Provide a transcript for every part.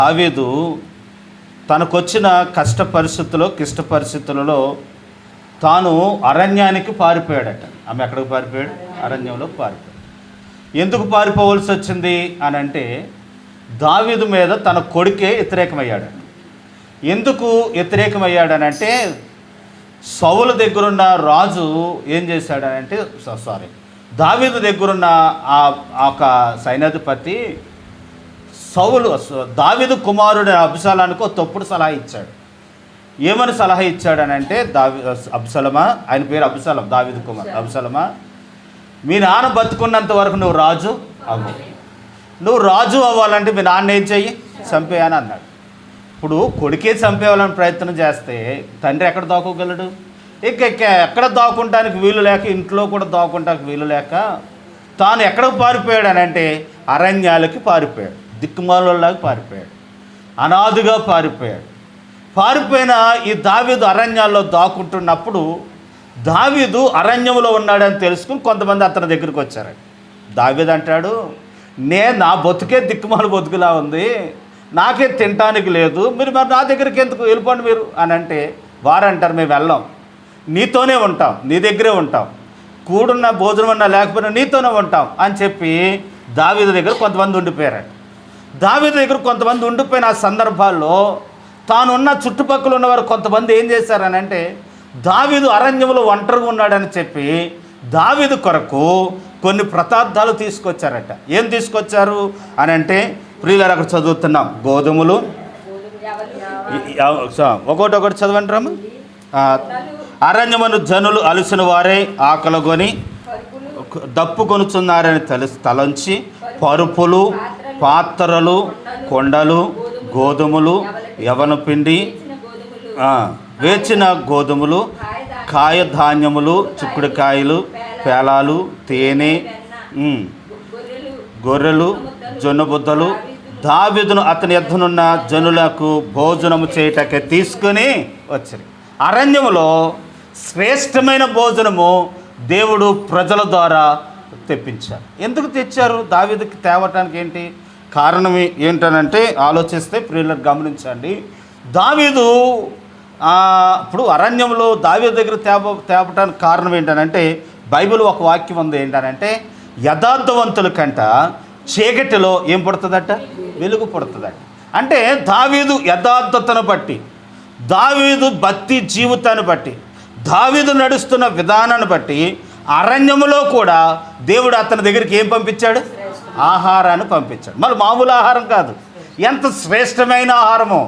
దావీదు తనకొచ్చిన కష్ట పరిస్థితులలో తాను అరణ్యానికి పారిపోయాడట. ఆమె ఎక్కడికి పారిపోయాడు? అరణ్యంలో పారిపోయాడు. ఎందుకు పారిపోవలసి వచ్చింది అని అంటే, దావీదు మీద తన కొడుకే వ్యతిరేకమయ్యాడు. ఎందుకు వ్యతిరేకమయ్యాడనంటే, సౌలు దగ్గరున్న రాజు ఏం చేశాడనంటే, దావీదు దగ్గరున్న ఒక సైన్యాధిపతి దావీదు కుమారుడు అబ్షాలోముకు తప్పుడు సలహా ఇచ్చాడు. ఏమని సలహా ఇచ్చాడనంటే, అబ్షాలోమా, ఆయన పేరు అబ్షాలోము, దావీదు కుమార్, అబ్షాలోమా, మీ నాన్న బతుకున్నంత వరకు నువ్వు రాజు అవ్వు. నువ్వు రాజు అవ్వాలంటే మీ నాన్న ఏం చెయ్యి? చంపేయని అన్నాడు. ఇప్పుడు కొడుకే చంపేయాలని ప్రయత్నం చేస్తే తండ్రి ఎక్కడ దాక్కోగలడు? ఎక్కడ దాక్కుంటానికి వీలు లేక, ఇంట్లో కూడా దాక్కుంటానికి వీలు లేక తాను ఎక్కడికి పారిపోయాడనంటే అరణ్యాలకి పారిపోయాడు. దిక్కుమాలలాగా పారిపోయాడు, అనాథుగా పారిపోయాడు. పారిపోయిన ఈ దావీదు అరణ్యాల్లో దాక్కుంటున్నప్పుడు, దావీదు అరణ్యంలో ఉన్నాడని తెలుసుకుని కొంతమంది అతని దగ్గరికి వచ్చారు. దావీదు అంటాడు, నా బతుకే దిక్కుమాల బతుకులా ఉంది, నాకే తినటానికి లేదు, మీరు మరి నా దగ్గరికి ఎందుకు, వెళ్ళిపోండి మీరు అని అంటే, వారంటారు మేము వెళ్ళాం, నీతోనే ఉంటాం, నీ దగ్గరే ఉంటాం, కూడున్న భోజనం అన్నా లేకపోయినా నీతోనే ఉంటాం అని చెప్పి దావీదు దగ్గర కొంతమంది ఉండిపోయారు. దావీదు దగ్గర కొంతమంది ఉండిపోయిన ఆ సందర్భాల్లో తానున్న చుట్టుపక్కల ఉన్నవారు కొంతమంది ఏం చేశారని అంటే, దావీదు అరణ్యంలో ఒంటరిగా ఉన్నాడని చెప్పి దావీదు కొరకు కొన్ని పదార్థాలు తీసుకొచ్చారట. ఏం తీసుకొచ్చారు అని అంటే, ప్రియులారా అక్కడ చదువుతున్నాం, గోధుమలు, ఒకటి చదవండి రాము. అరణ్యమును జనులు అలసిన వారే ఆకలిగొని దప్పు కొనుచున్నారని తలంచి పరుపులు, పాత్రలు, కొండలు, గోధుమలు, యవన పిండి, వేచిన గోధుమలు, కాయధాన్యములు, చిక్కుడుకాయలు, పేలాలు, తేనె, గొర్రెలు, జొన్న బుద్దలు దావీదును అతని యొద్దనున్న జనులకు భోజనము చేయటకే తీసుకొని వచ్చారు. అరణ్యములో శ్రేష్టమైన భోజనము దేవుడు ప్రజల ద్వారా తెప్పించారు. ఎందుకు తెచ్చారు? దావీదుకి తేవటానికి ఏంటి కారణం ఏంటనంటే, ఆలోచిస్తే ప్రియులను గమనించండి. దావీదు ఇప్పుడు అరణ్యంలో దావీదు దగ్గర తేపటానికి కారణం ఏంటనంటే, బైబిల్ ఒక వాక్యం ఉంది ఏంటనంటే, యథార్థవంతుల కంట చీకటిలో ఏం పడుతుందట? వెలుగు పడుతుందట. అంటే దావీదు యథార్థతను బట్టి, దావీదు భక్తి జీవితాన్ని బట్టి, దావీదు నడుస్తున్న విధానాన్ని బట్టి అరణ్యములో కూడా దేవుడు అతని దగ్గరికి ఏం పంపించాడు? ఆహారాన్ని పంపించాడు. మరి మామూలు ఆహారం కాదు, ఎంత శ్రేష్టమైన ఆహారమో,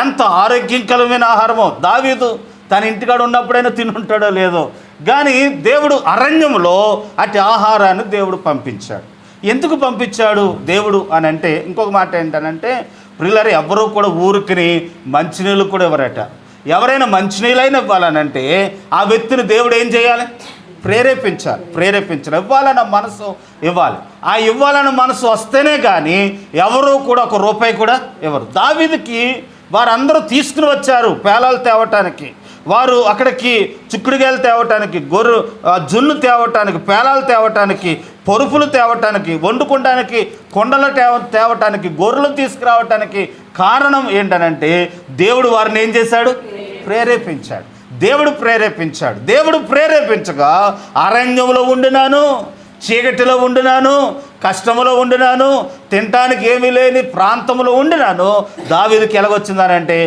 ఎంత ఆరోగ్యకరమైన ఆహారమో. దావీదు తన ఇంటికాడ ఉన్నప్పుడైనా తినుంటాడో లేదో, కానీ దేవుడు అరణ్యంలో అటు ఆహారాన్ని దేవుడు పంపించాడు. ఎందుకు పంపించాడు దేవుడు అని అంటే, ఇంకొక మాట ఏంటనంటే, ప్రియులారా ఎవరూ కూడా ఊరికి మంచినీళ్ళు కూడా ఇవ్వరట. ఎవరైనా మంచినీళ్ళైనా ఇవ్వాలనంటే ఆ వ్యక్తిని దేవుడు ఏం చేయాలి? ప్రేరేపించాలి. ఇవ్వాలన్న మనసు ఇవ్వాలి. ఆ ఇవ్వాలన్న మనసు వస్తేనే కానీ ఎవరూ కూడా ఒక రూపాయి కూడా ఇవ్వరు. దావీదుకి వారందరూ తీసుకుని వచ్చారు పేలాలు తేవటానికి, వారు అక్కడికి చిక్కుడుగాయలు తేవటానికి, జున్ను తేవటానికి, పేలాలు తేవటానికి, పరుపులు తేవటానికి, వండుకోవడానికి కొండలు తేవటానికి, గొర్రెలు తీసుకురావటానికి కారణం ఏంటనంటే, దేవుడు వారిని ఏం చేశాడు? ప్రేరేపించాడు. దేవుడు ప్రేరేపించగా అరణ్యంలో ఉండినాను, చీకటిలో ఉండినాను, కష్టములో ఉండినాను, తినటానికి ఏమీ లేని ప్రాంతంలో ఉండినాను, దావీదుకి ఎలాగొచ్చిందనంటే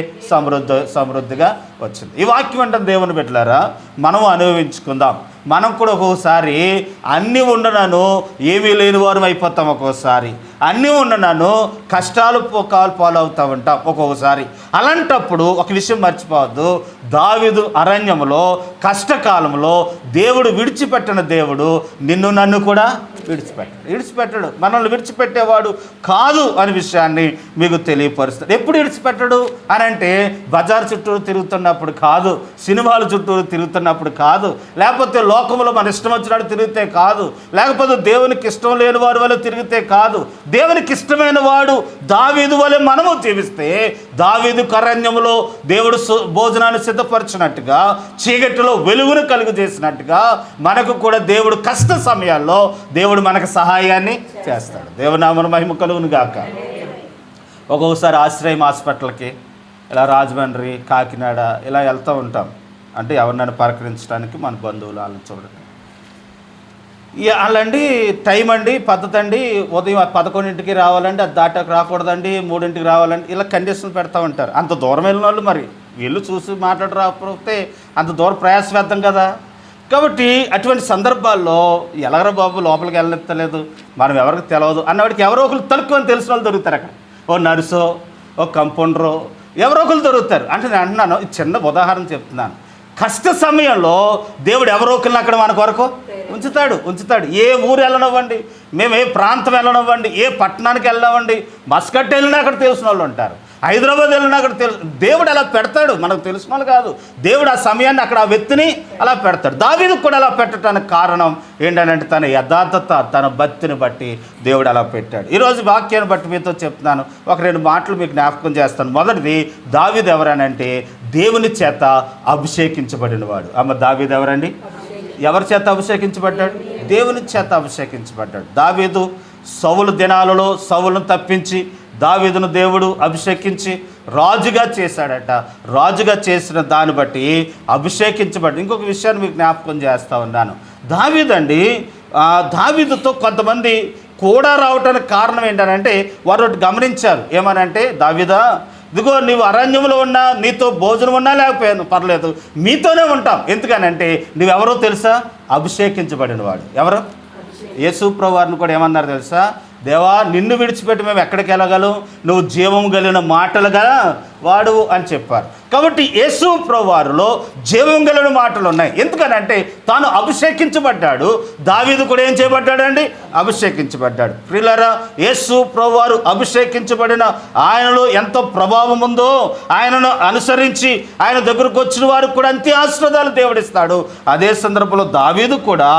సమృద్ధిగా వచ్చింది. ఈ వాక్యం అంటే దేవుని బిడ్డలారా మనం అనుభవించుకుందాం. మనం కూడా ఒక్కోసారి అన్నీ ఉండనాను ఏమీ లేని వారం అయిపోతాం, ఒక్కోసారి అన్నీ ఉండనాను కష్టాలు పాలవుతూ ఉంటాం ఒక్కొక్కసారి. అలాంటప్పుడు ఒక విషయం మర్చిపోవద్దు, దావీదు అరణ్యంలో కష్టకాలంలో దేవుడు విడిచిపెట్టిన దేవుడు నిన్ను నన్ను కూడా విడిచిపెట్టడు. మనల్ని విడిచిపెట్టేవాడు కాదు అనే విషయాన్ని మీకు తెలియపరుస్తాడు. ఎప్పుడు విడిచిపెట్టడు అని అంటే, బజార్ చుట్టూరు తిరుగుతున్నప్పుడు కాదు, సినిమాల చుట్టూరు తిరుగుతున్నప్పుడు కాదు, లేకపోతే లోకంలో మన ఇష్టం వచ్చినట్టు తిరిగితే కాదు, లేకపోతే దేవునికి ఇష్టం లేని వారి వల్ల తిరిగితే కాదు. దేవునికి ఇష్టమైన వాడు దావీదు వలె మనము జీవిస్తే, దావీదు అరణ్యములో దేవుడు భోజనాన్ని సిద్ధపరిచినట్టుగా, చీకటిలో వెలుగును కలుగు చేసినట్టుగా, మనకు కూడా దేవుడు కష్ట సమయాల్లో దేవుడు మనకు సహాయాన్ని చేస్తాడు. దేవునామన మహిమ కలుగును గాక. ఒక్కొక్కసారి ఆశ్రయం హాస్పిటల్కి ఇలా రాజమండ్రి, కాకినాడ ఇలా వెళ్తూ ఉంటాం. అంటే ఎవరినైనా పలకరించడానికి మన బంధువులు వాళ్ళని చూడడానికి. వాళ్ళండి టైం అండి, పద్ధతి అండి, ఉదయం 11ంటికి రావాలండి, అది దాటాక రాకూడదండి, 3ంటికి రావాలండి, ఇలా కండిషన్లు పెడతా ఉంటారు. అంత దూరం వెళ్ళిన వాళ్ళు మరి వీళ్ళు చూసి మాట్లాడి రాకపోతే అంత దూరం ప్రయాస వేద్దాం కదా. కాబట్టి అటువంటి సందర్భాల్లో ఎలాగరా బాబు లోపలికి వెళ్ళనిస్తలేదు, మనం ఎవరికి తెలియదు అన్నవాడికి ఎవరో ఒకరు తలుక్కుని తెలిసిన వాళ్ళు దొరుకుతారు. అక్కడ ఓ నర్సో, ఓ కంపౌండరో ఎవరో ఒకరు దొరుకుతారు. అంటే నేను అంటున్నాను, చిన్న ఉదాహరణ చెప్తున్నాను. కష్ట సమయంలో దేవుడు ఎవరో ఒకరిని అక్కడ మన కొరకు ఉంచుతాడు. ఏ ఊరు వెళ్ళనివ్వండి, మేము ఏ ప్రాంతం వెళ్ళనివ్వండి, ఏ పట్టణానికి వెళ్ళనివ్వండి, మస్కట్ వెళ్ళినా అక్కడ తెలిసిన వాళ్ళు ఉంటారు, హైదరాబాద్ వెళ్ళినా అక్కడ దేవుడు అలా పెడతాడు. మనకు తెలిసిన వాళ్ళు కాదు, దేవుడు ఆ సమయాన్ని అక్కడ ఆ వ్యక్తిని అలా పెడతాడు. దావీదుకు కూడా అలా పెట్టడానికి కారణం ఏంటంటే తన యథార్థత, తన భక్తిని బట్టి దేవుడు అలా పెట్టాడు. ఈరోజు వాక్యాన్ని బట్టి మీతో చెప్తున్నాను, ఒక 2 మాటలు మీకు జ్ఞాపకం చేస్తాను. మొదటిది, దావీదు ఎవరనంటే దేవుని చేత అభిషేకించబడినవాడు. దావీదు ఎవరండి? ఎవరి చేత అభిషేకించబడ్డాడు? దేవుని చేత అభిషేకించబడ్డాడు. దావీదు సౌలు దినాలలో సౌలును తప్పించి దావీదును దేవుడు అభిషేకించి రాజుగా చేశాడట. రాజుగా చేసిన దాన్ని బట్టి అభిషేకించబడి. ఇంకొక విషయాన్ని మీకు జ్ఞాపకం చేస్తూ ఉన్నాను. దావీదుతో కొంతమంది కూడా రావటానికి కారణం ఏంటంటే వారు గమనించారు. ఏమనంటే, దావీదా, ఇదిగో నీవు అరణ్యంలో ఉన్నా, నీతో భోజనం ఉన్నా లేకపోయాను పర్లేదు, మీతోనే ఉంటాం. ఎందుకనంటే నువ్వెవరో తెలుసా? అభిషేకించబడిన వాడు. ఎవరు? యేసు ప్రభువు వారిని కూడా ఏమన్నారు తెలుసా? దేవా, నిన్ను విడిచిపెట్టి మేము ఎక్కడికి వెళ్ళగలం, నువ్వు జీవం కలిగిన మాటలుగా వాడు అని చెప్పారు. కాబట్టి యేసు ప్రభువు వారిలో జీవం కలిగిన మాటలు ఉన్నాయి. ఎందుకనంటే తాను అభిషేకించబడ్డాడు. దావీదు కూడా ఏం చేయబడ్డాడండి? అభిషేకించబడ్డాడు. ప్రియులారా, యేసు ప్రభువు వారు అభిషేకించబడిన ఆయనలో ఎంతో ప్రభావం ఉందో, ఆయనను అనుసరించి ఆయన దగ్గరకు వచ్చిన వారికి కూడా అంతే ఆశీర్వాదాలు దేవుడిస్తాడు. అదే సందర్భంలో దావీదు కూడా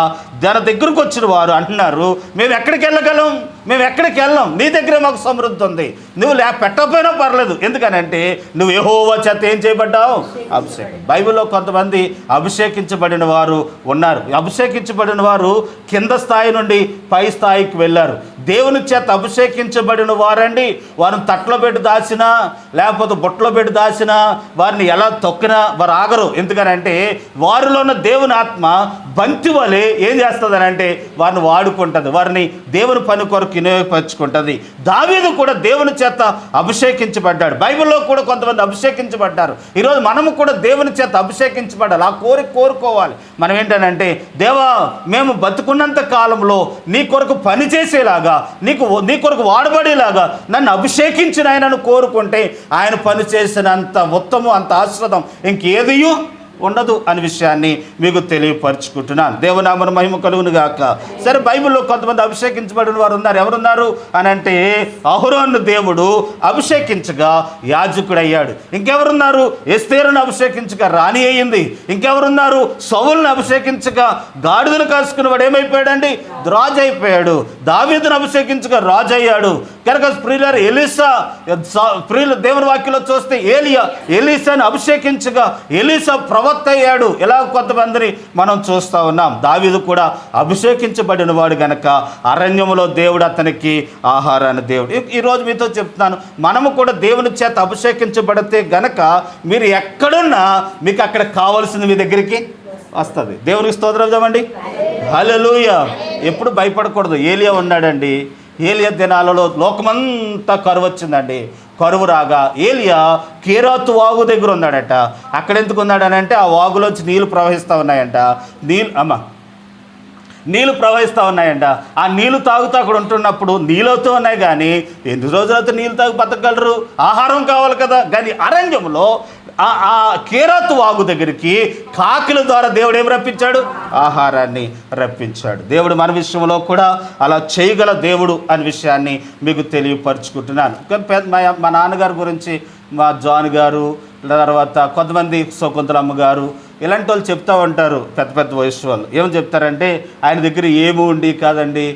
దాని దగ్గరకు వచ్చిన వారు అంటున్నారు, మేము ఎక్కడికి వెళ్ళగలం, మేము ఎక్కడికి వెళ్ళాం, నీ దగ్గరే మాకు సమృద్ధి ఉంది, నువ్వు పెట్టకపోయినా పర్లేదు. ఎందుకనంటే నువ్వు యెహోవా చేత ఏం చేయబడ్డావు? అభిషేకం. బైబిల్లో కొంతమంది అభిషేకించబడిన వారు ఉన్నారు. అభిషేకించబడిన వారు కింద స్థాయి నుండి పై స్థాయికి వెళ్ళారు. దేవుని చేత అభిషేకించబడిన వారండి, వారిని తట్లో పెట్టి దాచినా లేకపోతే బొట్లో పెట్టి దాచినా, వారిని ఎలా తొక్కినా వారు ఆగరు. ఎందుకనంటే వారిలో ఉన్న దేవుని ఆత్మ బంతి వలె ఏం చేస్తుంది అంటే వారిని వాడుకుంటుంది, వారిని దేవుని పని కొరకు వినియోగపరుచుకుంటుంది. దావీదు కూడా దేవుని చేత అభిషేకించబడ్డాడు. బైబిల్లో కూడా కొంతమంది అభిషేకించబడ్డారు. ఈరోజు మనము కూడా దేవుని చేత అభిషేకించబడాలి. ఆ కోరుకోవాలి. మనం ఏంటనంటే, దేవా, మేము బతుకున్నంత కాలంలో నీ కొరకు పని చేసేలాగా, నీ కొరకు వాడబడేలాగా నన్ను అభిషేకించిన ఆయనను కోరుకుంటే ఆయన పని చేసినంత ఉత్తమం, అంత ఆశీర్వాదం ఇంకేదియూ ఉండదు అనే విషయాన్ని మీకు తెలియపరుచుకుంటున్నాను. దేవునామన మహిమ కలుగును గాక. సరే, బైబిల్లో కొంతమంది అభిషేకించబడిన వారు ఉన్నారు. ఎవరున్నారు అని అంటే, అహరోను దేవుడు అభిషేకించగా యాజకుడు అయ్యాడు. ఇంకెవరున్నారు? ఎస్తేరును అభిషేకించగా రాణి అయ్యింది. ఇంకెవరున్నారు? సౌలును అభిషేకించగా గాడిదను కాసుకుని వాడు ఏమైపోయాడండి? రాజు అయిపోయాడు. దావీదును అభిషేకించగా రాజు అయ్యాడు. కనుక ప్రియులారా, దేవుని వాక్యంలో చూస్తే ఎలీసాను అభిషేకించగా ఎలీసా ప్రవక్త అయ్యాడు. ఇలా కొంతమందిని మనం చూస్తూ ఉన్నాం. దావీదు కూడా అభిషేకించబడిన వాడు గనక అరణ్యంలో దేవుడు అతనికి ఆహారాన్ని దేవుడు. ఈరోజు మీతో చెప్తున్నాను, మనము కూడా దేవుని చేత అభిషేకించబడితే గనక మీరు ఎక్కడున్నా మీకు అక్కడ కావాల్సింది మీ దగ్గరికి వస్తుంది. దేవునికి స్తోత్రం చెప్తామండి. హల్లెలూయా. ఎప్పుడు భయపడకూడదు. ఏలియా ఉన్నాడండి. ఏలియా దినాలలో లోకమంతా కరువు వచ్చిందండి. కరువు రాగా ఏలియా కేరాతు వాగు దగ్గర ఉన్నాడట. అక్కడ ఎందుకు ఉన్నాడనంటే ఆ వాగులోంచి నీళ్లు ప్రవహిస్తూ ఉన్నాయంట. నీళ్ళు ప్రవహిస్తూ ఉన్నాయంట. ఆ నీళ్లు తాగుతూ అక్కడ ఉంటున్నప్పుడు నీళ్ళతో ఉన్నాయి, కానీ ఎన్ని రోజులైతే నీళ్ళు తాగి బతకగలరు? ఆహారం కావాలి కదా. కానీ అరణ్యంలో ఆ కేరాతు వాగు దగ్గరికి కాకిల ద్వారా దేవుడు ఏం రప్పించాడు? ఆహారాన్ని రప్పించాడు. దేవుడు మన విషయంలో కూడా అలా చేయగల దేవుడు అనే విషయాన్ని మీకు తెలియపరుచుకుంటున్నాను. మా నాన్నగారి గురించి మా జాన్ గారు, తర్వాత కొంతమంది శకుంతలమ్మ గారు, ఇలాంటి వాళ్ళు చెప్తూ ఉంటారు. పెద్ద పెద్ద వయసు వాళ్ళు ఏమని చెప్తారంటే, ఆయన దగ్గర ఏమి ఉండి కాదండి,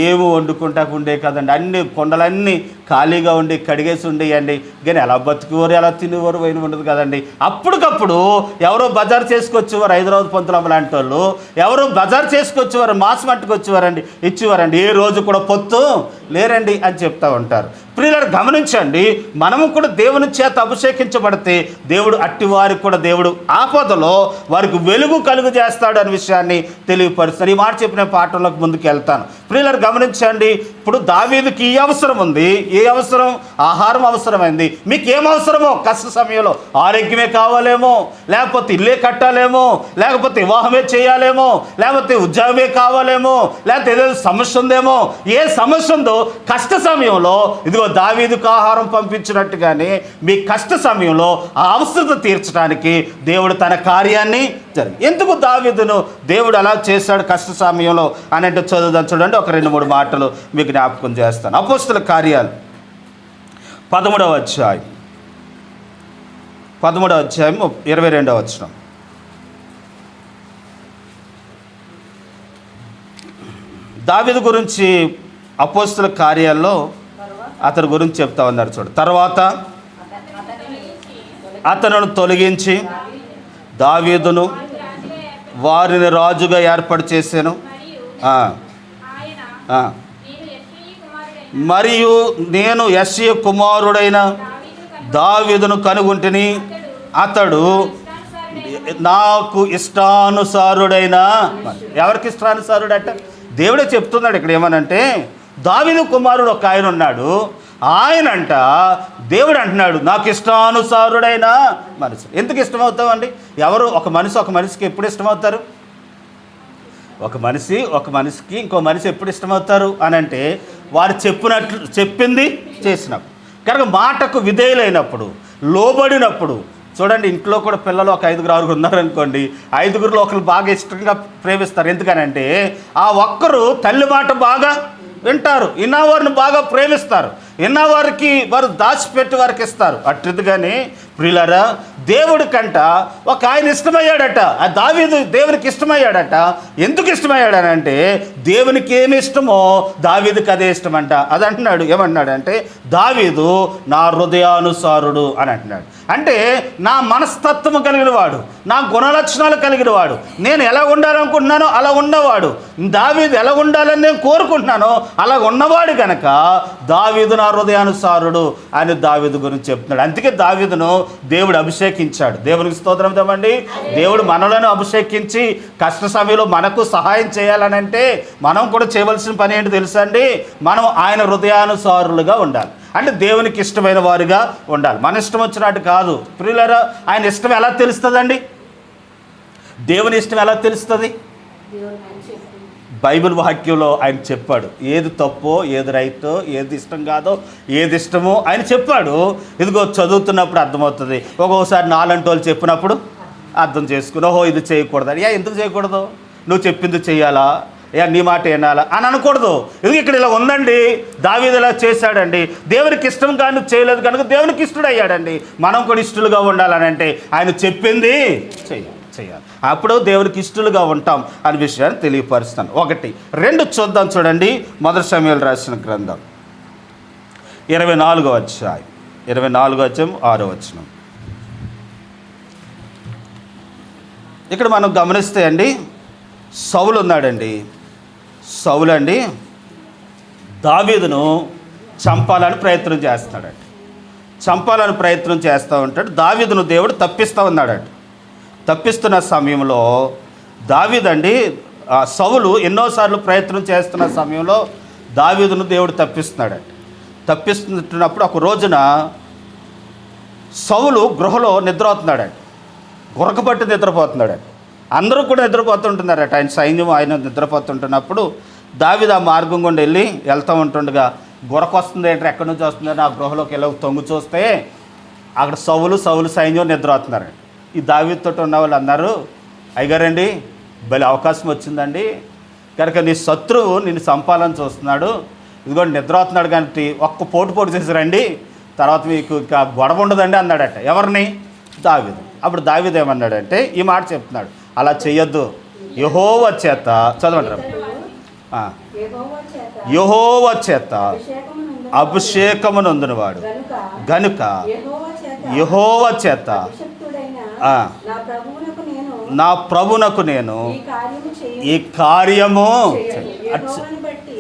ఏమి వండుకుంటాకు ఉండే కాదండి, అన్ని కొండలన్నీ ఖాళీగా ఉండి కడిగేసి ఉండేయండి. కానీ ఎలా బతికేవారు, ఎలా తినేవారు వైన ఉండదు కదండి. అప్పటికప్పుడు ఎవరో బజార్ చేసుకొచ్చేవారు, హైదరాబాద్ పంతులమ్మ లాంటి వాళ్ళు ఎవరో బజార్ చేసుకొచ్చేవారు, మాంసం పట్టుకొచ్చేవారండి, ఇచ్చేవారండి. ఏ రోజు కూడా పొత్తు లేరండి అని చెప్తూ ఉంటారు. ప్రియులారా, గమనించండి, మనము కూడా దేవుని చేత అభిషేకించబడితే దేవుడు అట్టివారికి కూడా దేవుడు ఆపదలో వారికి వెలుగు కలుగు చేస్తాడు అనే విషయాన్ని తెలియపరుస్తారు. ఈ మాట చెప్పిన పాఠంలోకి ముందుకు వెళ్తాను. ప్రియులారా, గమనించండి, ఇప్పుడు దావీదుకి ఈ అవసరం ఉంది. ఏ అవసరం? ఆహారం అవసరమైంది. మీకు ఏం అవసరమో కష్ట సమయంలో ఆరోగ్యమే కావాలేమో, లేకపోతే ఇల్లే కట్టాలేమో, లేకపోతే వివాహమే చేయాలేమో, లేకపోతే ఉద్యోగమే కావాలేమో, లేకపోతే ఏదో సమస్య ఉందేమో. ఏ సమస్య ఉందో కష్ట సమయంలో ఇదిగో దావీదుకు ఆహారం పంపించినట్టుగానే మీ కష్ట సమయంలో ఆ అవసరత తీర్చడానికి దేవుడు తన కార్యాన్ని ఎందుకు దావీదును దేవుడు అలా చేశాడు కష్ట సమయంలో అని అంటే చదువుదాం. చూడండి, ఒక 2-3 మాటలు మీకు జ్ఞాపకం చేస్తాను. అపోస్తల కార్యాలు 13వ అధ్యాయం 22వ వచనం. దావీదు గురించి అపోస్తల కార్యాల్లో అతని గురించి చెప్తా ఉన్నారు. చూడు, తర్వాత అతను తొలగించి దావీదును వారిని రాజుగా ఏర్పాటు చేశాను. మరియు నేను యెష్షయి కుమారుడైన దావీదును కనుగొంటిని, అతడు నాకు ఇష్టానుసారుడైన. ఎవరికి ఇష్టానుసారుడట? దేవుడే చెప్తున్నాడు ఇక్కడ. ఏమనంటే దావీదు కుమారుడు ఒక ఆయన ఉన్నాడు, ఆయనంట దేవుడు అంటున్నాడు నాకు ఇష్టానుసారుడైన మనిషి. ఎందుకు ఇష్టమవుతామండి? ఎవరు ఒక మనిషికి ఎప్పుడు ఇష్టమవుతారు? ఒక మనిషికి ఇంకో మనిషి ఎప్పుడు ఇష్టమవుతారు అని అంటే వారు చెప్పింది చేసినప్పుడు. కనుక మాటకు విధేయులైనప్పుడు, లోబడినప్పుడు. చూడండి, ఇంట్లో కూడా పిల్లలు ఒక 5-6 ఉన్నారనుకోండి, 5గురిలో ఒకరు బాగా ఇష్టంగా ప్రేమిస్తారు. ఎందుకనంటే ఆ ఒక్కరు తల్లి మాట బాగా వింటారు, ఇన్నవారిని బాగా ప్రేమిస్తారు, ఇన్నవారికి వారు దాచిపెట్టి వారికి ఇస్తారు. అట్టిదిగానే ప్రియులారా, దేవుడి కంట ఒక ఆయన ఇష్టమయ్యాడట. ఆ దావీదు దేవునికి ఇష్టమయ్యాడట. ఎందుకు ఇష్టమయ్యాడనంటే దేవునికి ఏమి ఇష్టమో దావీదుకి అదే ఇష్టమంట. అది అంటున్నాడు. ఏమంటున్నాడంటే దావీదు నా హృదయానుసారుడు అని అంటున్నాడు. అంటే నా మనస్తత్వం కలిగిన వాడు, నా గుణలక్షణాలు కలిగిన వాడు, నేను ఎలా ఉండాలనుకుంటున్నానో అలా ఉన్నవాడు, దావీదు ఎలా ఉండాలని నేను కోరుకుంటున్నానో అలా ఉన్నవాడు కనుక దావీదు నా హృదయానుసారుడు అని దావీదు గురించి చెప్తున్నాడు. అందుకే దావీదును దేవుడు అభిషేకించాడు. దేవునికి స్తోత్రం ఇవ్వండి. దేవుడు మనలను అభిషేకించి కష్ట సమయంలో మనకు సహాయం చేయాలనంటే మనం కూడా చేయవలసిన పని ఏంటి తెలుసా అండి? మనం ఆయన హృదయానుసారులుగా ఉండాలి. అంటే దేవునికి ఇష్టమైన వారుగా ఉండాలి. మన ఇష్టం వచ్చినట్టు కాదు. ప్రియులారా, ఆయన ఇష్టం ఎలా తెలుస్తుందండి? దేవుని ఇష్టం ఎలా తెలుస్తుంది? బైబిల్ వాక్యంలో ఆయన చెప్పాడు. ఏది తప్పో, ఏది రైటో, ఏది ఇష్టం కాదో, ఏది ఇష్టమో ఆయన చెప్పాడు. ఇదిగో చదువుతున్నప్పుడు అర్థమవుతుంది. ఒక్కొక్కసారి నాలంటి వాళ్ళు చెప్పినప్పుడు అర్థం చేసుకుని ఓహో ఇది చేయకూడదు. ఎందుకు చేయకూడదు? నువ్వు చెప్పింది చెయ్యాలా, నీ మాట వినాలా అని అనకూడదు. ఇది ఇక్కడ ఇలా ఉందండి, దావీదు ఇలా చేశాడండి, దేవునికి ఇష్టం కానీ చేయలేదు కనుక దేవునికి ఇష్టడు అయ్యాడండి. మనం కూడా ఇష్టలుగా ఉండాలని అంటే ఆయన చెప్పింది చెయ్యాలి. అప్పుడు దేవునికి ఇష్టలుగా ఉంటాం అనే విషయాన్ని తెలియపరుస్తాను. 1, 2 చూద్దాం. చూడండి, మొదటి సమూయేలు రాసిన గ్రంథం 24వ అధ్యాయం 6వ వచనం. ఇక్కడ మనం గమనిస్తే అండి, సౌలు ఉన్నాడండి. సౌలు అండి దావీదును చంపాలని ప్రయత్నం చేస్తున్నాడండి. చంపాలని ప్రయత్నం చేస్తూ ఉంటాడు. దావీదును దేవుడు తప్పిస్తూ ఉన్నాడండి. తప్పిస్తున్న సమయంలో దావీదండి సౌలు ఎన్నోసార్లు ప్రయత్నం చేస్తున్న సమయంలో దావీదును దేవుడు తప్పిస్తున్నాడండి. తప్పిస్తున్నప్పుడు ఒక రోజున సౌలు గృహలో నిద్రపోతున్నాడండి. గురకబట్టి నిద్రపోతున్నాడండి. అందరూ కూడా నిద్రపోతుంటున్నారట. ఆయన సైన్యం ఆయన నిద్రపోతుంటున్నప్పుడు దావీదు ఆ మార్గం గుండా వెళ్తూ ఉంటుండగా గురకొస్తుంది ఏంటంటే ఎక్కడి నుంచి వస్తుందని ఆ గృహలోకి వెళ్ళి తొంగి చూస్తే అక్కడ సౌలు సైన్యం నిద్రపోతున్నారండి. ఈ దావీదుతో ఉన్న వాళ్ళు అన్నారు, అయ్యగారండి భలే అవకాశం వచ్చిందండి, కనుక నీ శత్రువు నిన్ను చంపాలని చూస్తున్నాడు, ఇదిగోండి నిద్రపోతున్నాడు కానీ ఒక్క పోటు చేసారండి, తర్వాత మీకు ఇంకా గొడవ ఉండదండి అన్నాడట. ఎవరిని? దావీదు. అప్పుడు దావీదు ఏమన్నాడంటే ఈ మాట చెప్తున్నాడు, అలా చెయ్యొద్దు, యెహోవా చేత చదవండి, యెహోవా చేత అభిషేకమునందునవాడు గనుక యెహోవా చేత నా ప్రభునకు నేను ఈ కార్యము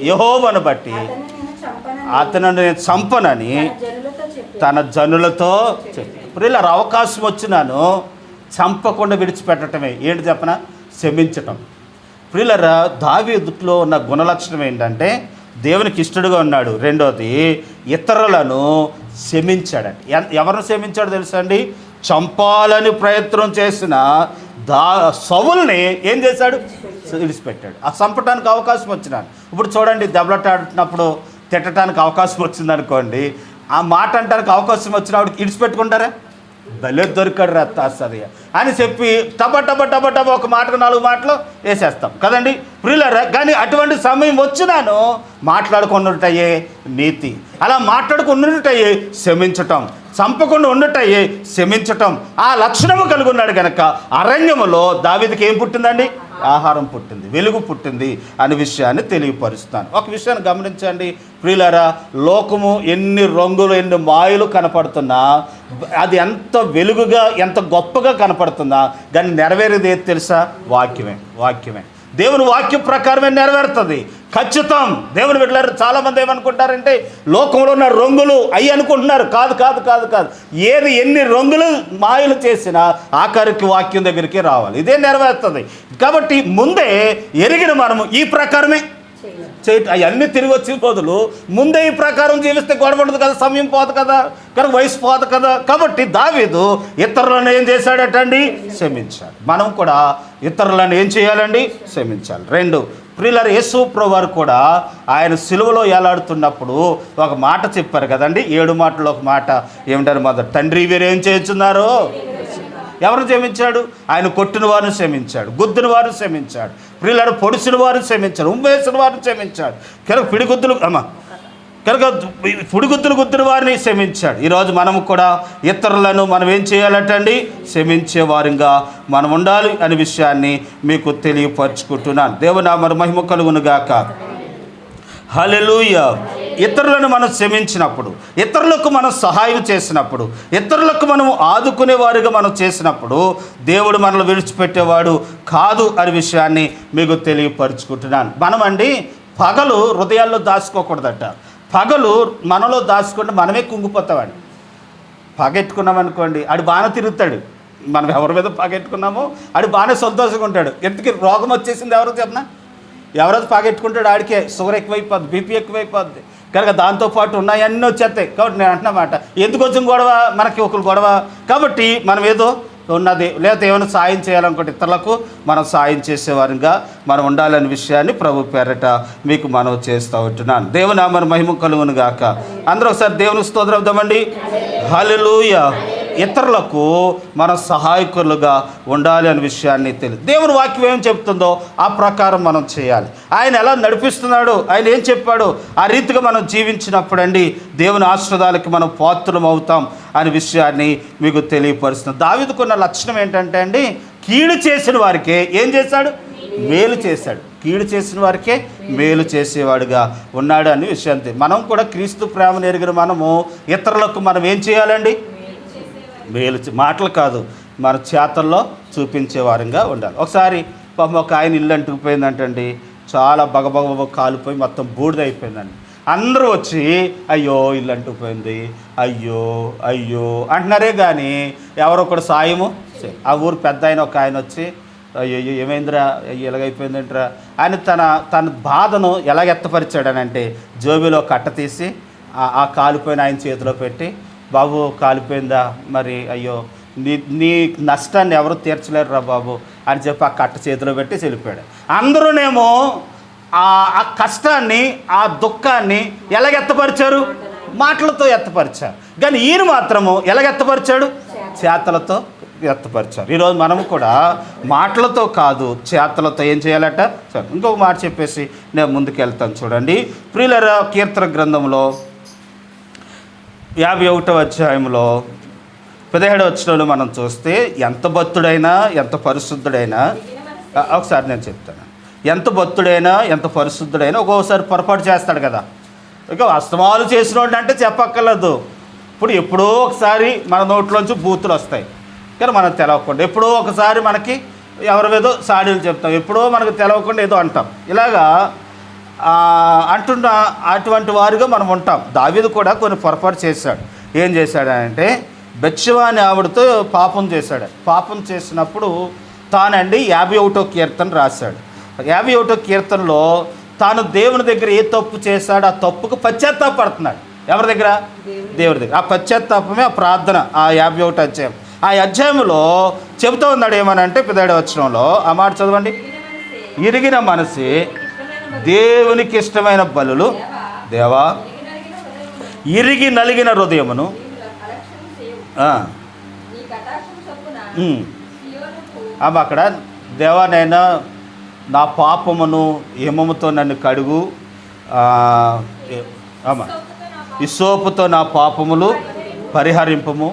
యెహోవాను బట్టి అతను నేను చంపనని తన జనులతో ప్రియులారా, అవకాశం వచ్చినాను చంపకుండా విడిచిపెట్టడమే. ఏంటి చెప్పన? క్షమించటం. ప్రియులారా, దావీదులో ఉన్న గుణలక్షణం ఏంటంటే దేవునికి ఇష్టడుగా ఉన్నాడు. రెండోది, ఇతరులను క్షమించాడంట. ఎవరిని క్షమించాడు తెలుసా అండి? చంపాలని ప్రయత్నం చేసిన సౌలుని ఏం చేశాడు? విడిచిపెట్టాడు. ఆ చంపటానికి అవకాశం వచ్చినాడు. ఇప్పుడు చూడండి, దెబ్బలాటాడినప్పుడు తిట్టడానికి అవకాశం వచ్చిందనుకోండి, ఆ మాట అంటానికి అవకాశం వచ్చినప్పుడు విడిచిపెట్టుకుంటారా? భలే దొరికాడు రత్తాసరి అని చెప్పి టబ టబ టబ టబ ఒక మాటకు 4 మాటలు వేసేస్తాం కదండి ప్రియులారా. కానీ అటువంటి సమయం వచ్చినాను మాట్లాడుకున్నట్టయ్యే నీతి, అలా మాట్లాడుకున్నట్టయ్యే క్షమించటం, చంపకుండా ఉన్నట్టయ్యే క్షమించటం, ఆ లక్షణము కలిగి ఉన్నాడు కనుక అరణ్యములో దావీదుకి ఏం పుట్టిందండి? ఆహారం పుట్టింది, వెలుగు పుట్టింది అనే విషయాన్ని తెలియపరుస్తాను. ఒక విషయాన్ని గమనించండి ప్రియులారా, లోకము ఎన్ని రంగులు ఎన్ని మాయలు కనపడుతున్నా, అది ఎంత వెలుగుగా ఎంత గొప్పగా కనపడుతుందా, దాన్ని నెరవేరేది ఏది తెలుసా? వాక్యమే. దేవుని వాక్యం ప్రకారమే నెరవేరుతుంది, ఖచ్చితం. దేవుని బిడ్డలారా, చాలామంది ఏమనుకుంటారంటే లోకంలో ఉన్న రంగులు అవి అనుకుంటున్నారు. కాదు. ఏది ఎన్ని రంగులు మాయలు చేసినా ఆఖరికి వాక్యం దగ్గరికి రావాలి, ఇదే నెరవేరుతుంది. కాబట్టి ముందే ఎరిగిన మనము ఈ ప్రకారమే అవన్నీ తిరిగి వచ్చి బదులు ముందే ఈ ప్రకారం జీవిస్తే గొడవ ఉండదు కదా, సమయం పోదు కదా, కనుక వయసు పోదు కదా. కాబట్టి దావీదు ఇతరులను ఏం చేశాడటండి? క్షమించాడు. మనం కూడా ఇతరులను ఏం చేయాలండి? క్షమించాలి. 2, ప్రియులారా, యేసు ప్రభువారు కూడా ఆయన సిలువలో ఏలాడుతున్నప్పుడు ఒక మాట చెప్పారు కదండి. 7 మాటలు ఒక మాట ఏమిటారు? మొదటి, తండ్రి వీరేం చేస్తున్నారు? ఎవరిని క్షమించాడు? ఆయన కొట్టిన వారిని క్షమించాడు, గుద్దిన వారిని క్షమించాడు, ప్రియులారా పొడిచిన వారిని క్షమించాడు, ఉమ్మేసిన వారిని క్షమించాడు, కనుక పిడిగుద్దులు గుద్దిన వారిని క్షమించాడు. ఈరోజు మనము కూడా ఇతరులను మనం ఏం చేయాలటండి? క్షమించే వారిగా మనం ఉండాలి అనే విషయాన్ని మీకు తెలియపరుచుకుంటున్నాను. దేవునామమునకు మహిమ కలుగును గాక. హల్లెలూయా. ఇతరులను మనం క్షమించినప్పుడు, ఇతరులకు మనం సహాయం చేసినప్పుడు, ఇతరులకు మనం ఆదుకునే వారిగా మనం చేసినప్పుడు దేవుడు మనల్ని విడిచిపెట్టేవాడు కాదు అనే విషయాన్ని మీకు తెలియపరుచుకుంటున్నాను. మనమండి పగలు హృదయాల్లో దాచుకోకూడదట. పగలు మనలో దాచుకుంటే మనమే కుంగిపోతామండి. పగెట్టుకున్నామనుకోండి, ఆడు బాగానే తిరుగుతాడు. మనం ఎవరి మీద పగెట్టుకున్నామో ఆడు బాగానే సంతోషంగా ఉంటాడు. ఎందుకు రోగం వచ్చేసింది ఎవరో చెప్పనా? ఎవరైతే పగెట్టుకుంటాడు ఆడికే షుగర్ ఎక్కువైపోద్ది, బీపీ ఎక్కువైపోద్ది, కనుక దాంతోపాటు ఉన్నాయన్నీ వచ్చేస్తాయి. కాబట్టి నేను అంటున్నమాట, ఎందుకు వచ్చిన గొడవ? మనకి ఒకరు గొడవ. కాబట్టి మనం ఏదో ఉన్నది లేకపోతే ఏమైనా సాయం చేయాలనుకుంటే ఇతరులకు మనం సాయం చేసేవారిగా మనం ఉండాలనే విషయాన్ని ప్రభు పేరట మీకు మనం చేస్తూ ఉంటున్నాను. దేవుని నామమున మహిమ కలుగును గాక. అందరూ ఒకసారి దేవునికి స్తోత్రం చెప్దామండి. హల్లెలూయా. ఇతరులకు మనం సహాయకులుగా ఉండాలి అనే విషయాన్ని తెలియదు. దేవుని వాక్యం ఏం చెప్తుందో ఆ ప్రకారం మనం చేయాలి. ఆయన ఎలా నడిపిస్తున్నాడో, ఆయన ఏం చెప్పాడో ఆ రీతిగా మనం జీవించినప్పుడండి దేవుని ఆశీర్వాదాలకి మనం పాత్రలం అవుతాం అనే విషయాన్ని మీకు తెలియపరుస్తున్నాం. దావీదుకున్న లక్షణం ఏంటంటే అండి, కీడు చేసిన వారికే ఏం చేశాడు? మేలు చేశాడు. కీడు చేసిన వారికే మేలు చేసేవాడుగా ఉన్నాడు అనే విషయాన్ని మనం కూడా క్రీస్తు ప్రేమను ఎరిగిన మనము ఇతరులకు మనం ఏం చేయాలండి? మేలు. మాటలు కాదు, మన చేతల్లో చూపించేవారంగా ఉండాలి. ఒకసారి ఒక ఆయన ఇల్లు అంటుకుపోయిందంటండి, చాలా బగబగ కాలిపోయి మొత్తం బూడిదైపోయిందండి. అందరూ వచ్చి అయ్యో ఇల్లు అంటుకుపోయింది, అయ్యో అంటున్నారే కానీ ఎవరో ఒకడు సాయము. ఆ ఊరు పెద్ద ఆయన ఒక ఆయన వచ్చి అయ్యో ఏమైందిరా, అయ్యో ఎలాగైపోయిందంటరా అని తన బాధను ఎలా వ్యక్తపరిచాడనంటే జోబీలో కట్ట తీసి ఆ కాలిపోయిన ఆయన చేతిలో పెట్టి, బాబు కాలిపోయిందా, మరి అయ్యో నీ నష్టాన్ని ఎవరు తీర్చలేరు రా బాబు అని చెప్పి ఆ కట్ట చేతిలో పెట్టి వెళ్ళిపోయాడు. అందరూనేమో ఆ కష్టాన్ని ఆ దుఃఖాన్ని ఎలా ఎత్తపరిచారు? మాటలతో ఎత్తపరిచారు. కానీ ఈయన మాత్రము ఎలా ఎత్తపరిచాడు? చేతలతో వ్యక్తపరిచారు. ఈరోజు మనము కూడా మాటలతో కాదు చేతలతో ఏం చేయాలట? ఇంకొక మాట చెప్పేసి నేను ముందుకు వెళ్తాను. చూడండి ప్రియులారా, కీర్తన గ్రంథంలో 51వ అధ్యాయంలో 17వ వచనంలో మనం చూస్తే ఎంత భక్తుడైనా ఎంత పరిశుద్ధుడైనా, ఒకసారి నేను చెప్తాను, ఎంత భక్తుడైనా ఎంత పరిశుద్ధుడైనా ఒక్కోసారి పొరపాటు చేస్తాడు కదా. ఇక అస్తమాలు చేసినోడు అంటే చెప్పక్కర్లేదు. ఇప్పుడు ఎప్పుడో ఒకసారి మన నోట్లోంచి బూతులు వస్తాయి కానీ మనం తెలవకుండా, ఎప్పుడో ఒకసారి మనకి ఎవరివేదో సాడీలు చెప్తాం, ఎప్పుడో మనకు తెలవకుండా ఏదో అంటాం. ఇలాగా అంటున్న అటువంటి వారిగా మనం ఉంటాం. దావీదు కూడా కొన్ని పొరపాటు చేశాడు. ఏం చేశాడంటే బెత్షెబా అనే ఆవిడతో పాపం చేశాడు. పాపం చేసినప్పుడు తానండి 51వ కీర్తన రాశాడు. 51వ కీర్తనలో తాను దేవుని దగ్గర ఏ తప్పు చేశాడో ఆ తప్పుకు పశ్చాత్తాపడుతున్నాడు. ఎవరి దగ్గర? దేవుడి దగ్గర. ఆ పశ్చాత్తాపమే ఆ ప్రార్థన. ఆ 51వ అధ్యాయం, ఆ అధ్యాయంలో చెబుతూ ఉన్నాడు ఏమనంటే 17వ వచనంలో ఆ మాట చదవండి. ఇరిగిన మనసి దేవునికి ఇష్టమైన బలులు దేవా, ఇరిగి నలిగిన హృదయమును అక్కడ దేవా నైనా నా పాపమును హిమముతో నన్ను కడుగు, ఇసోపుతో నా పాపములు పరిహరింపము,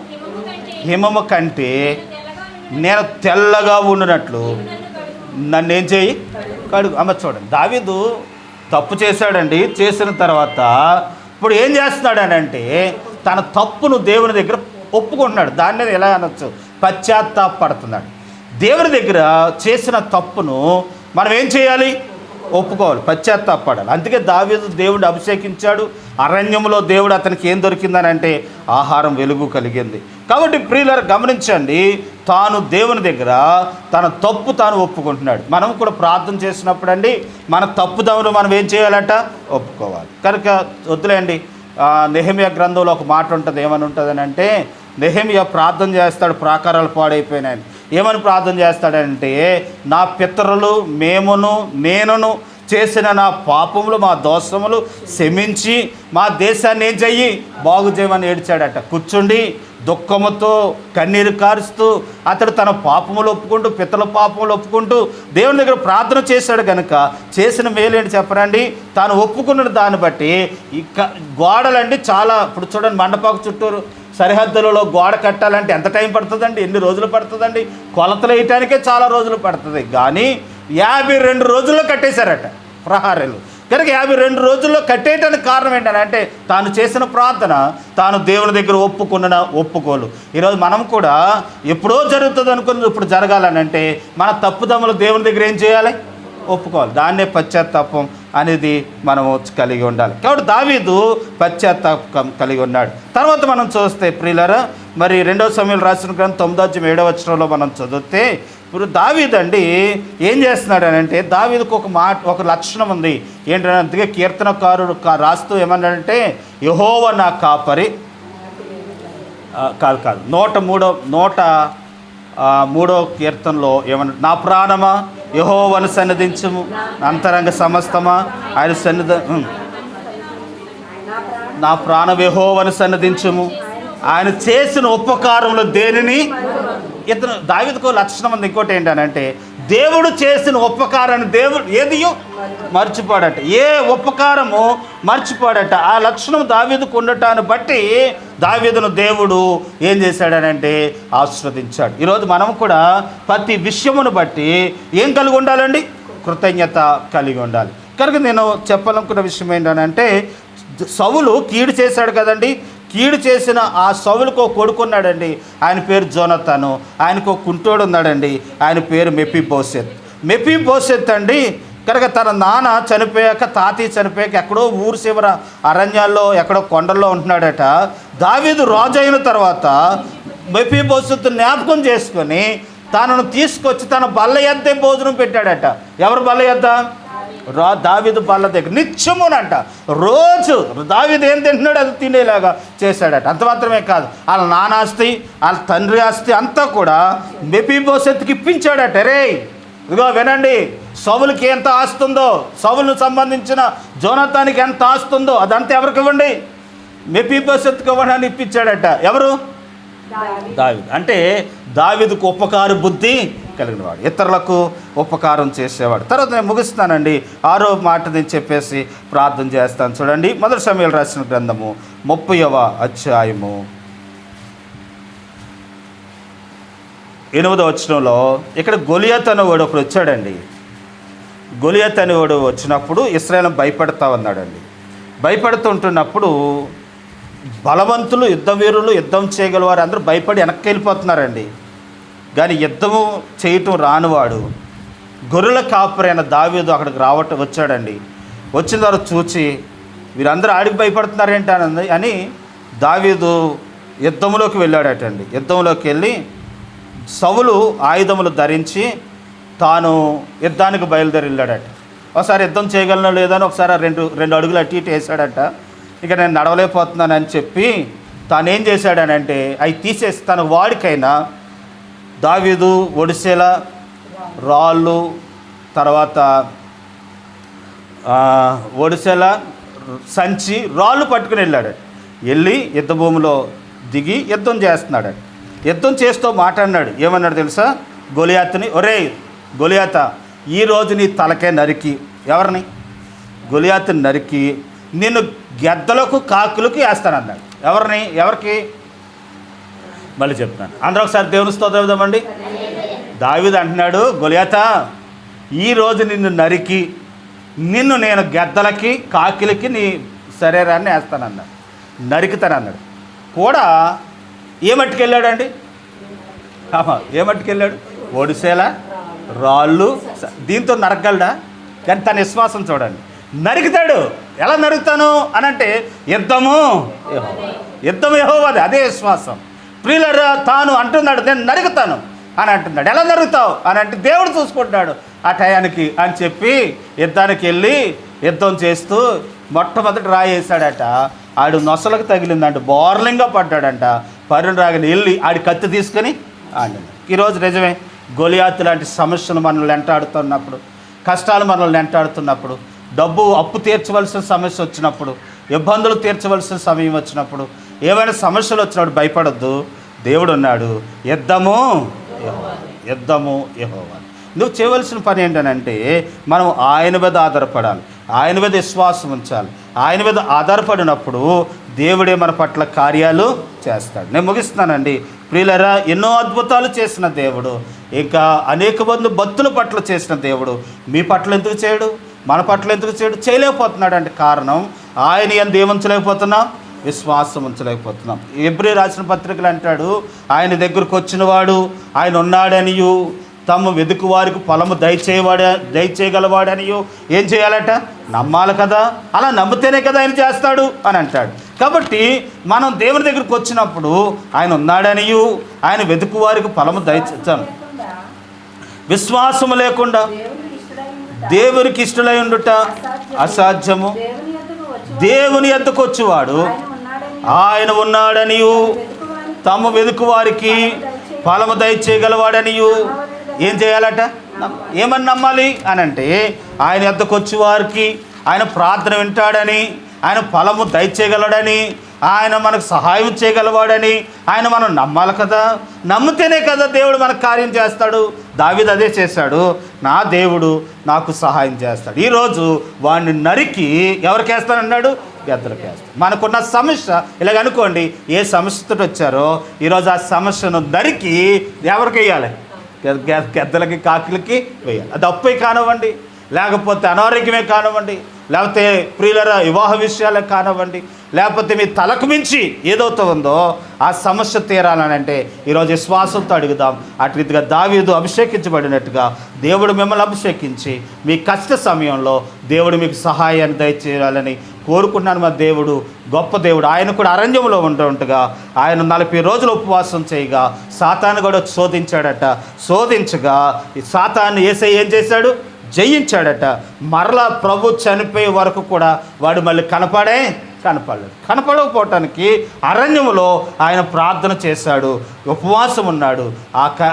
హిమము కంటే నేను తెల్లగా ఉండినట్లు నన్ను ఏం చేయి, కడుగు. చూడండి, దావీదు తప్పు చేశాడండి. చేసిన తర్వాత ఇప్పుడు ఏం చేస్తున్నాడనంటే తన తప్పును దేవుని దగ్గర ఒప్పుకుంటున్నాడు. దాన్ని ఎలా అనొచ్చు, పశ్చాత్తాపడుతున్నాడు. దేవుని దగ్గర చేసిన తప్పును మనం ఏం చేయాలి, ఒప్పుకోవాలి, పశ్చాత్తాపడాలి. అందుకే దావీదు దేవుడు అభిషేకించాడు. అరణ్యంలో దేవుడు అతనికి ఏం దొరికిందని అంటే ఆహారం, వెలుగు కలిగింది. కాబట్టి ప్రియులారా గమనించండి, తాను దేవుని దగ్గర తన తప్పు తాను ఒప్పుకుంటున్నాడు. మనం కూడా ప్రార్థన చేసినప్పుడు అండి మన తప్పుదమును మనం ఏం చేయాలట, ఒప్పుకోవాలి. కనుక వద్దులేండి. నెహెమ్యా గ్రంథంలో ఒక మాట ఉంటుంది. ఏమని ఉంటుందని అంటే నెహెమ్యా ప్రార్థన చేస్తాడు, ప్రాకారాలు పాడైపోయినాయని. ఏమని ప్రార్థన చేస్తాడంటే నా పితరులు నేనును చేసిన నా పాపములు, మా దోషములు క్షమించి మా దేశాన్ని ఏం చెయ్యి, బాగు చేయమని ఏడ్చాడట. కూర్చుండి దుఃఖముతో కన్నీరు కారుస్తూ అతడు తన పాపములు ఒప్పుకుంటూ, పితరుల పాపములు ఒప్పుకుంటూ దేవుని దగ్గర ప్రార్థన చేశాడు. కనుక చేసిన మేలేంటి చెప్పరండి, తాను ఒప్పుకున్న దాన్ని బట్టి గోడలండి చాలా. ఇప్పుడు చూడండి, మండపాకు చుట్టూరు సరిహద్దులలో గోడ కట్టాలంటే ఎంత టైం పడుతుందండి, ఎన్ని రోజులు పడుతుందండి? కొలతలు వేయటానికే చాలా రోజులు పడుతుంది. కానీ 52 రోజుల్లో కట్టేశారట ప్రహారీలు. కనుక 52 రోజుల్లో కట్టేయటానికి కారణం ఏంటంటే తాను చేసిన ప్రార్థన, తాను దేవుని దగ్గర ఒప్పుకోలు. ఈరోజు మనం కూడా ఎప్పుడో జరుగుతుంది అనుకున్నది ఇప్పుడు జరగాలని అంటే మన తప్పుదమ్ములు దేవుని దగ్గర ఏం చేయాలి, ఒప్పుకోవాలి. దాన్నే పశ్చాత్తాపం అనేది మనము కలిగి ఉండాలి. కాబట్టి దావీదు పశ్చాత్తాపం కలిగి ఉన్నాడు. తర్వాత మనం చూస్తే ప్రియులారా, మరి 2వ సమూయేలు రాసిన గ్రంథం 9వ అధ్యాయం 7వ వచనంలో మనం చదివితే ఇప్పుడు దావీదు అండి ఏం చేస్తున్నాడు అని అంటే దావీదుకు ఒక లక్షణం ఉంది. ఏంటంటే అందుకే కీర్తనకారుడు రాస్తూ ఏమన్నాడంటే యెహోవా నా కాపరి కాదు 103వ కీర్తనలో ఏమన్నా, నా ప్రాణమా యెహోవాను సన్నిధించుము, అంతరంగ సమస్తమా ఆయన నా ప్రాణం యెహోవాను సన్నిధించుము, ఆయన చేసిన ఉపకారంలో దేనిని. ఇతను దావీదుకు లక్షణం ఉంది. ఇంకోటి ఏంటనంటే దేవుడు చేసిన ఉపకారాన్ని దేవుడు ఏదియో మర్చిపోడట, ఏ ఉపకారము మర్చిపోడట. ఆ లక్షణం దావీదుకు ఉండటాన్ని బట్టి దావీదును దేవుడు ఏం చేశాడనంటే ఆశీర్వదించాడు. ఈరోజు మనం కూడా ప్రతి విషయమును బట్టి ఏం కలిగి ఉండాలండి, కృతజ్ఞత కలిగి ఉండాలి. కనుక నేను చెప్పాలనుకున్న విషయం ఏంటంటే సౌలు కీడు చేశాడు కదండి. కీడు చేసిన ఆ సౌలుకు కొడుకున్నాడండి, ఆయన పేరు జోనతాను. ఆయనకు ఒక కుంటోడు ఉన్నాడండి, ఆయన పేరు మెఫీబోషెత్ అండి. కనుక తన నాన్న చనిపోయాక, తాతయ్య చనిపోయాక ఎక్కడో ఊరు చివర అరణ్యాల్లో ఎక్కడో కొండల్లో ఉంటున్నాడట. దావీదు రాజు అయిన తర్వాత మెఫీబోషెత్ జ్ఞాపకం చేసుకొని తనను తీసుకొచ్చి తన బల్ల ఎద్దే భోజనం పెట్టాడట. ఎవరు బల్ల ఎద్ద? దావీదు బల్ల దగ్గర నిత్యమునంట రోజు దావీదు ఏం తింటున్నాడు అది తినేలాగా చేశాడట. అంత మాత్రమే కాదు, వాళ్ళ నాన్న ఆస్తి, వాళ్ళ తండ్రి ఆస్తి అంతా కూడా మెఫీబోషెత్కి ఇప్పించాడట. రే ఇదిగో వినండి, సౌలుకి ఎంత ఆస్తుందో, సౌలును సంబంధించిన జోనతానికి ఎంత ఆస్తుందో అదంతా ఎవరికి ఇవ్వండి, మెఫీబోషెత్కి ఇవ్వడానికి ఇప్పించాడట. ఎవరు? దావీదు. అంటే దావీదుకు ఉపకార బుద్ధి కలిగినవాడు, ఇతరులకు ఉపకారం చేసేవాడు. తర్వాత నేను ముగిస్తానండి, 6వ మాట నేను చెప్పేసి ప్రార్థన చేస్తాను. చూడండి, 1 సమూయేలు రాసిన గ్రంథము 30వ అధ్యాయము 8వ వచనంలో ఇక్కడ గొలియాతు అనేవాడు ఒకడు వచ్చాడండి. గొలియాతు అనేవాడు వచ్చినప్పుడు ఇశ్రాయేలు భయపడతా ఉన్నాడండి. భయపడుతుంటున్నప్పుడు బలవంతులు, యుద్ధవీరులు, యుద్ధం చేయగలవారు అందరూ భయపడి వెనక్కి వెళ్ళిపోతున్నారండి. కానీ యుద్ధము చేయటం రానివాడు గొర్రెల కాపరైన దావీదు అక్కడికి వచ్చాడండి. వచ్చిన తర్వాత చూచి వీరందరూ ఆడికి భయపడుతున్నారేంటి అని దావీదు యుద్ధంలోకి వెళ్ళాడటండి. యుద్ధంలోకి వెళ్ళి సౌలు ఆయుధములు ధరించి తాను యుద్ధానికి బయలుదేరి వెళ్ళాడట. ఒకసారి యుద్ధం చేయగలను లేదని ఒకసారి రెండు అడుగులు అటు ఇటు వేసాడట. ఇక నేను నడవలేకపోతున్నానని చెప్పి తాను ఏం చేశాడనంటే అవి తీసేసి తన వాడికైనా దావీదు ఒడిసెల రాళ్ళు, తర్వాత ఒడిసెల సంచి, రాళ్ళు పట్టుకుని వెళ్ళాడు. వెళ్ళి యుద్ధ భూమిలో దిగి యుద్ధం చేస్తున్నాడు. యుద్ధం చేస్తూ మాట్లాడినాడు. ఏమన్నాడు తెలుసా? గొలియాతుని, ఒరే గొలియాత, ఈరోజు నీ తలకే నరికి, ఎవరిని? గొలియాతుని నరికి నిన్ను గెద్దలకు కాకులకు వేస్తానన్నాడు. ఎవరికి? మళ్ళీ చెప్తాను. అందరూ ఒకసారి దేవుని స్తోత్రం చెప్దామండి. దావీదు అంటున్నాడు, గొలియాత, ఈరోజు నిన్ను నరికి నిన్ను నేను గెద్దలకి కాకిలకి నీ శరీరాన్ని వేస్తానన్నాడు, నరికితానన్నాడు. కూడా ఏమట్టుకెళ్ళాడండి? ఏమట్టుకెళ్ళాడు? ఒడిసేల రాళ్ళు, దీంతో నరకగలడా? కానీ తన విశ్వాసం చూడండి, నరుకుతాడు. ఎలా నరుకుతాను అని అంటే యుద్ధము యెహోవాది, అదే విశ్వాసం. ప్రియులారా, తాను అంటున్నాడు నేను నరుకుతాను అని అంటున్నాడు. ఎలా నరుకుతావు అని అంటే దేవుడు చూసుకుంటున్నాడు ఆ టయానికి అని చెప్పి యుద్ధానికి వెళ్ళి యుద్ధం చేస్తూ మొట్టమొదటి రాయి వేసాడట. ఆడు నొసలకు తగిలిందంట, బోర్లింగా పడ్డాడంట. పరుని రాగానే వెళ్ళి ఆడి కత్తి తీసుకొని ఆడినాడు. ఈరోజు నిజమే, గొలియాతు లాంటి సమస్యలు మనల్ని వెంటాడుతున్నప్పుడు, కష్టాలు మనల్ని వెంటాడుతున్నప్పుడు, డబ్బు అప్పు తీర్చవలసిన సమస్య వచ్చినప్పుడు, ఇబ్బందులు తీర్చవలసిన సమయం వచ్చినప్పుడు, ఏమైనా సమస్యలు వచ్చినప్పుడు భయపడొద్దు. దేవుడు ఉన్నాడు. యుద్ధము యెహోవా. నువ్వు చేయవలసిన పని ఏంటనంటే మనం ఆయన మీద ఆధారపడాలి, ఆయన మీద విశ్వాసం ఉంచాలి. ఆయన మీద ఆధారపడినప్పుడు దేవుడే మన పట్ల కార్యాలు చేస్తాడు. నేను ముగిస్తున్నానండి. ప్రియులరా, ఎన్నో అద్భుతాలు చేసిన దేవుడు, ఇంకా అనేక మంది భక్తుల పట్ల చేసిన దేవుడు మీ పట్ల ఎందుకు చేయడు? మన పట్ల ఎందుకు చేయడు? చేయలేకపోతున్నాడు. అంటే కారణం ఆయన యందు ఏముంచలేకపోతున్నాం? విశ్వాసం ఉంచలేకపోతున్నాం. హెబ్రీ రాసిన పత్రికలు అంటాడు, ఆయన దగ్గరకు వచ్చినవాడు ఆయన ఉన్నాడనియు, తమ వెదుకు వారికి ఫలము దయచేయగలవాడనియో ఏం చేయాలట? నమ్మాలి కదా. అలా నమ్మితేనే కదా ఆయన చేస్తాడు అని అంటాడు. కాబట్టి మనం దేవుని దగ్గరికి వచ్చినప్పుడు ఆయన ఉన్నాడనియు, ఆయన వెదుకు వారికి ఫలము దయచేస్తాం. విశ్వాసము లేకుండా దేవునికి ఇష్టలై ఉండుట అసాధ్యము. దేవుని యొద్దకు వచ్చేవాడు ఆయన ఉన్నాడనియు, తమ వెదుకు వారికి ఫలము దయచేయగలవాడనియు ఏం చేయాలట? ఏమని నమ్మాలి అని అంటే ఆయన యొద్దకు వచ్చి వారికి ఆయన ప్రార్థన వింటాడని, ఆయన ఫలము దయచేయగలడని, ఆయన మనకు సహాయం చేయగలవాడని ఆయన మనం నమ్మాలి కదా. నమ్మితేనే కదా దేవుడు మనకు కార్యం చేస్తాడు. దావీదు అదే చేశాడు. నా దేవుడు నాకు సహాయం చేస్తాడు. ఈరోజు వాడిని నరికి ఎవరికి వేస్తానన్నాడు? గెద్దలకి వేస్తాడు. మనకున్న సమస్య ఇలాగనుకోండి, ఏ సమస్యతో వచ్చారో ఈరోజు ఆ సమస్యను నరికి ఎవరికి వేయాలి? గెద్దలకి కాకిలకి వేయాలి. అది అప్పే కానివ్వండి, లేకపోతే అనారోగ్యమే కానివ్వండి, లేకపోతే ప్రియులరా వివాహ విషయాలే కానివ్వండి, లేకపోతే మీ తలకు మించి ఏదైతే ఉందో ఆ సమస్య తీరాలని అంటే ఈరోజు విశ్వాసంతో అడుగుదాం. అటు రీతిగా దావీదు అభిషేకించబడినట్టుగా దేవుడు మిమ్మల్ని అభిషేకించి మీ కష్ట సమయంలో దేవుడు మీకు సహాయాన్ని దయచేయాలని కోరుకున్నాను. మా దేవుడు గొప్ప దేవుడు. ఆయన కూడా అరణ్యంలో ఉంటుండగా ఆయన 40 రోజులు ఉపవాసం చేయగా సాతాను కూడా శోధించాడట. శోధించగా ఈ సాతాను యేసయ్య ఏం చేశాడు? జయించాడట. మరలా ప్రభు చనిపోయే వరకు కూడా వాడు మళ్ళీ కనపడలేదు. కనపడకపోవటానికి అరణ్యంలో ఆయన ప్రార్థన చేశాడు, ఉపవాసం ఉన్నాడు.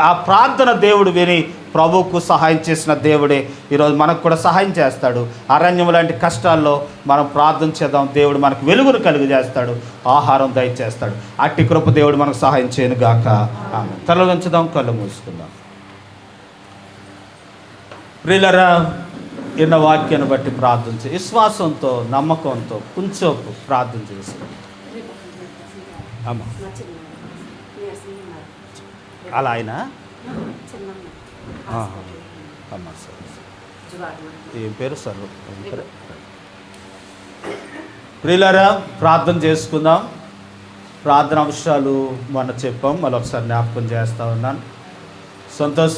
ఆ ప్రార్థన దేవుడు విని ప్రభువుకు సహాయం చేసిన దేవుడే ఈరోజు మనకు కూడా సహాయం చేస్తాడు. అరణ్యం లాంటి కష్టాల్లో మనం ప్రార్థన చేద్దాం. దేవుడు మనకు వెలుగును కలుగజేస్తాడు, ఆహారం దయచేస్తాడు. అట్టి కృప దేవుడు మనకు సహాయం చేయను గాక. తలలో ఉంచుదాం, కళ్ళు మూసుకుందాం. ప్రియులరా, ఎన్న వాక్యాన్ని బట్టి ప్రార్థన చేసి విశ్వాసంతో నమ్మకంతో కొంచెం ప్రార్థన చేసి అమ్మ అలా ఆయన అమ్మ సార్ ఏం పేరు సార్? ప్రియులారా, ప్రార్థన చేసుకుందాం. ప్రార్థన అంశాలు మొన్న చెప్పాం, మళ్ళీ ఒకసారి జ్ఞాపకం చేస్తూ ఉన్నాను. సంతోష్